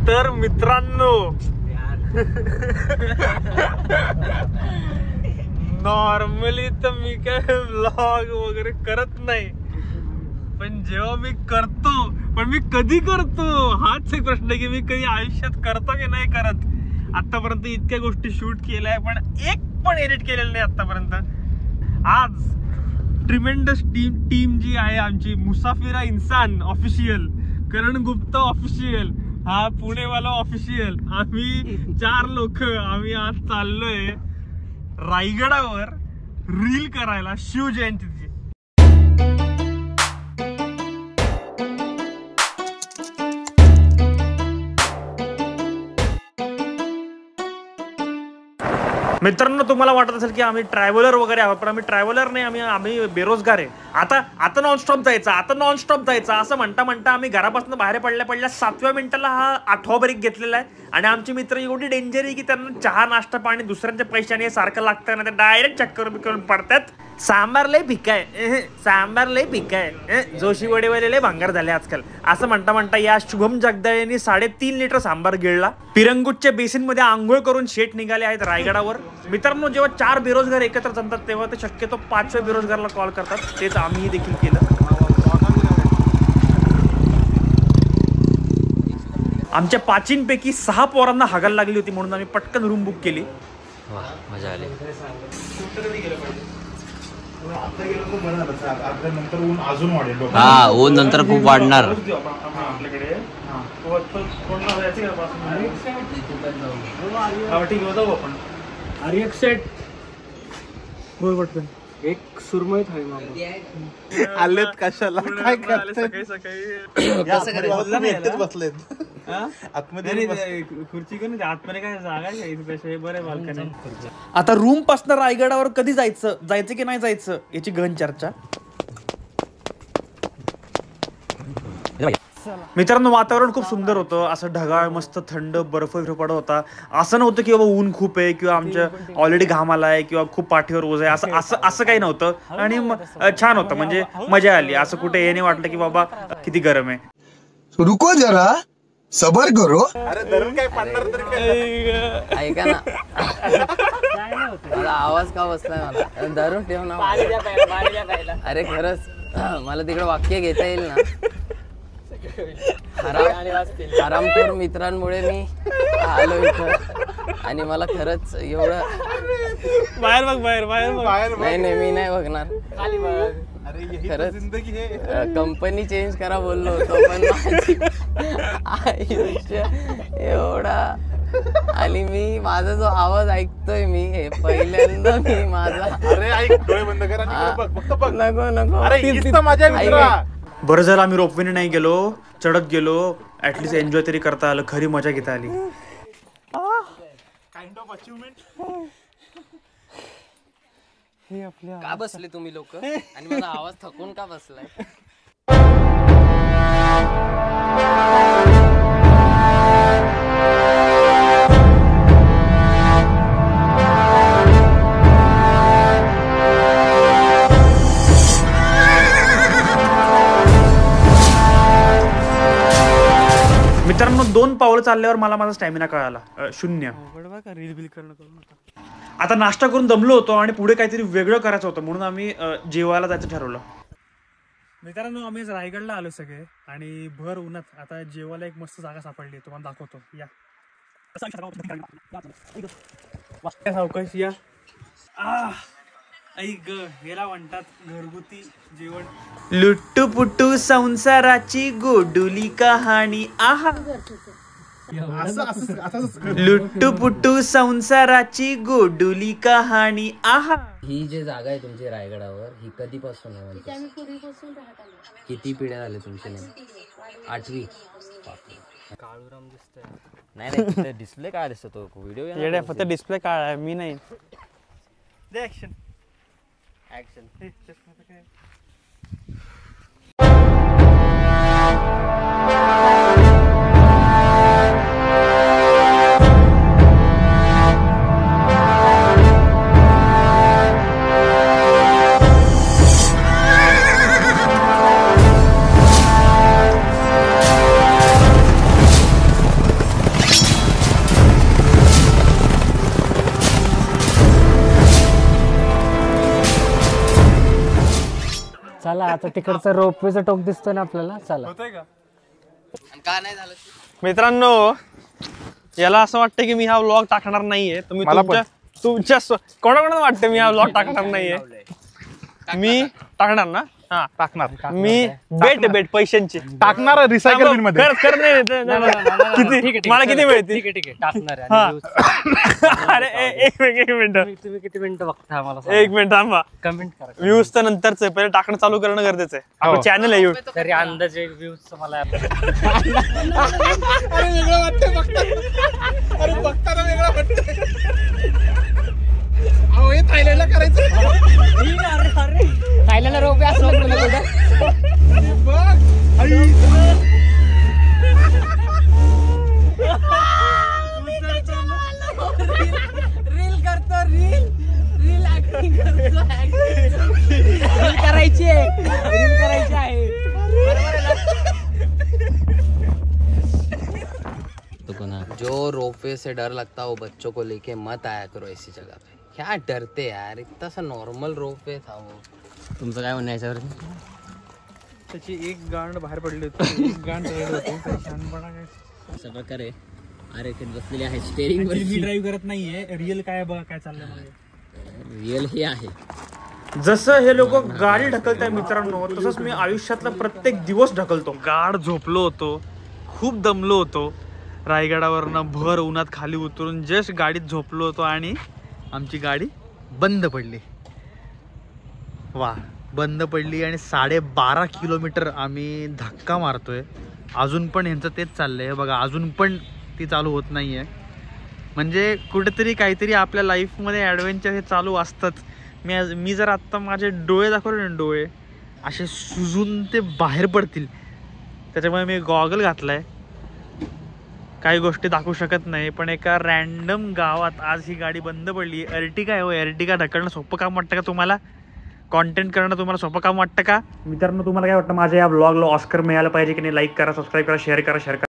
तर मित्रांनो नॉर्मली तर मी काय व्लॉग वगैरे करत नाही, पण जेव्हा मी करतो, पण मी कधी करतो हाच एक प्रश्न आहे की मी कधी आयुष्यात करतो की नाही करत. आतापर्यंत इतक्या गोष्टी शूट केल्या पण एक पण एडिट केलेलं नाही आतापर्यंत. आज ट्रिमेंडस टीम जी आहे आमची, मुसाफिरा इन्सान ऑफिशियल, करण गुप्ता ऑफिशियल, हा पुणेवाला ऑफिशियल, आम्ही 4 लोक आम्ही आज चाललोय रायगडावर रील करायला शिवजयंतीची. मित्रांनो तुम्हाला वाटत असेल की आम्ही ट्रॅव्हलर वगैरे आहोत, पण आम्ही ट्रॅव्हलर नाही, आम्ही बेरोजगार आहे. आता नॉनस्टॉप जायचा असं म्हणता आम्ही घरापासून बाहेर पडल्या 7व्या मिनिटाला हा 8वा ब्रेक घेतलेला आहे. आणि आमची मित्र एवढी डेंजर आहे की त्यांना चहा नाश्ता पाणी दुसऱ्यांच्या पैशाने सारखं लागतं ना, ते डायरेक्ट चक्कर बिकरून पडतात. सांबार लय भिकाय जोशी वडेवाले भांगार झाले आजकाल असं म्हणता या शुभम जगदाळेंनी 3.5 लिटर सांबार गिळला. पिरंगुटच्या बेसिन मध्ये आंघोळ करून शेट निघाले आहेत रायगडावर. मित्रांनो जेव्हा 4 बेरोजगार एकत्र जमतात तेव्हा ते शक्यतो 5व्या बेरोजगारला कॉल करतात. तेच आम्ही देखील केलं. आमच्या 5पैकी 6 पोरांना हागायला लागली होती म्हणून आम्ही पटकन रूम बुक केली. मजा आली. ऊन नंतर खूप वाढणार. एक सुरमई थाळी आलेत कशाला, काय करताय? सकाळी बसलेत आतमध्ये, खुर्ची करून आतमध्ये काय जागा बरे बाल्कनी. आता रूम पासून रायगडावर कधी जायचं की नाही जायचं याची गहन चर्चा. मित्रांनो वातावरण खूप सुंदर होतं, असं ढगाळ मस्त थंड बर्फ पडत होता. असं नव्हतं की बाबा ऊन खूप आहे किंवा आमच्या ऑलरेडी घाम आलाय किंवा खूप पाठीवर ओझ आहे, असं काही नव्हतं. आणि छान होतं, म्हणजे मजा आली. असं कुठे हे नाही वाटलं की बाबा किती गरम आहे. रुको जरा सबर करो. अरे धरून काय पाडणार तरी ऐका ना, मला आवाज का बसलाय, मला धरून ठेव ना. अरे खरंच मला तिकडे वाक्य घेता येईल ना. आरामखोर मित्रांमुळे मी आलो इथं आणि मला खरंच एवढं बाहेर बघ. नाही मी नाही बघणार. खरंच कंपनी चेंज करा बोललो होतो, पण माझी आयुष्य एवढा. आणि मी माझा जो आवाज ऐकतोय मी हे पहिल्यांदा मी माझा. अरे ऐक, डोळे बंद कर आणि फक्त बघ. नको. अरे माझ्या मित्रा. बरं झालं आम्ही रोपवेने नाही गेलो, चढत गेलो. ऍटलीस्ट एन्जॉय तरी करता आलं, खरी मजा घेता आली. Kind of achievement. का बसले तुम्ही लोक आणि माझा आवाज थकून का बसलाय? मित्रांनो 2 पावलं चालल्यावर मला माझा स्टॅमिना कळाला 0. आता नाश्ता करून दमलो होतो आणि पुढे काहीतरी वेगळं करायचं होतं म्हणून आम्ही जेवायला जायचं ठरवलं. मित्रांनो आम्ही रायगडला आलो सगळे आणि भर उन्हात आता जेवायला एक मस्त जागा सापडली, तुम्हाला दाखवतो या. सावकाश या. ऐक याला म्हणतात घरगुती जेवण. लुट्टू पुट्टू संसाराची गोडुली कहाणी. आहा, लुट्टू पुट्टू संसाराची गोडुली कहाणी. आहा. ही जी जागा आहे तुमची रायगडावर, ही कधीपासून आहे? किती पिढ्या झाल्या तुमच्या? 8वी. काळूराम दिसतोय. नाही डिस्प्ले काय दिसतो तो व्हिडिओ? फक्त डिस्प्ले काळा आहे, मी नाही. ऍक्शन. चला आता तिकडचं रोपवेचं टोक दिसतोय ना आपल्याला, चला. का नाही झालं? मित्रांनो, याला असं वाटतं की मी हा व्लॉग टाकणार नाहीये. तुम्ही तुमच्या कोणाकोणाला वाटतं मी हा व्लॉग टाकणार नाहीये? मी टाकणार ना. हा टाकणार मी बेट पैशांची टाकणार रिसायकल बिन मध्ये. किती मला किती मिळतील? ठीक आहे टाकणार आहे. हा. अरे एक मिनिट तुम्ही किती मिनिटं बघता आम्हाला? एक मिनिट थांबा. कमेंट करा. व्ह्यूज तर नंतरच आहे, पहिले टाकणं चालू करणं गरजेचं आहे. आपलं चॅनल आहे YouTube. तरी अंदाजे व्ह्यूज मला अरे वेगळं वाटतंय बघताना. अरे बघताना वेगळं वाटतंय. अहो हे थायलंडला करायचं. खायला रोपे असलं बघ आई. रील करतो, रील ऍक्टिंग करतो, रील करायची आहे. जो रोपवे से डर लगता है वो बच्चों को लेके मत आया करो ऐसी जगह पे. क्या डरते यार, इतना सा नॉर्मल रोपवे था वो. तुमचं काय म्हणणं याच्यावर? त्याची एक गांड बाहेर पडली होती, एक गांड अशा प्रकारे अरे बसलेले आहे स्टेरिंग वर. मी ड्राईव्ह करत नाहीये. रिअल काय बघा काय चाललंय मला. रिअल हे आहे. जसं हे लोक गाडी ढकलताय मित्रांनो, तसंच मी आयुष्यातला प्रत्येक दिवस ढकलतो. गाड झोपलो होतो, खूप दमलो होतो. रायगडावरनं भर उन्हात खाली उतरून जस्ट गाडीत झोपलो होतो आणि आमची गाडी बंद पडली. वा, बंद पडली आणि 12.5 किलोमीटर आम्ही धक्का मारतोय. अजून पण ह्यांचं तेच चाललंय बघा, अजून पण ती चालू होत नाहीये. म्हणजे कुठेतरी काहीतरी आपल्या लाईफमध्ये ॲडव्हेंचर हे चालू असतंच. मी जर आत्ता माझे डोळे दाखवले ना, डोळे असे सुजून ते बाहेर पडतील. त्याच्यामुळे मी गॉगल घातलाय. काही गोष्टी दाखवू शकत नाही. पण एका रॅन्डम गावात आज ही गाडी बंद पडली. अर्टिगा आहे हो. अर्टिगा ढकलणं सोपं काम वाटतं का तुम्हाला? कॉन्टेंट करणं तुम्हाला सोपं काम वाटतं का? मित्रांनो, तुम्हाला काय वाटतं माझ्या या व्लॉगला ऑस्कर मिळालं पाहिजे की नाही? लाईक करा, सबस्क्राईब करा, शेअर करा.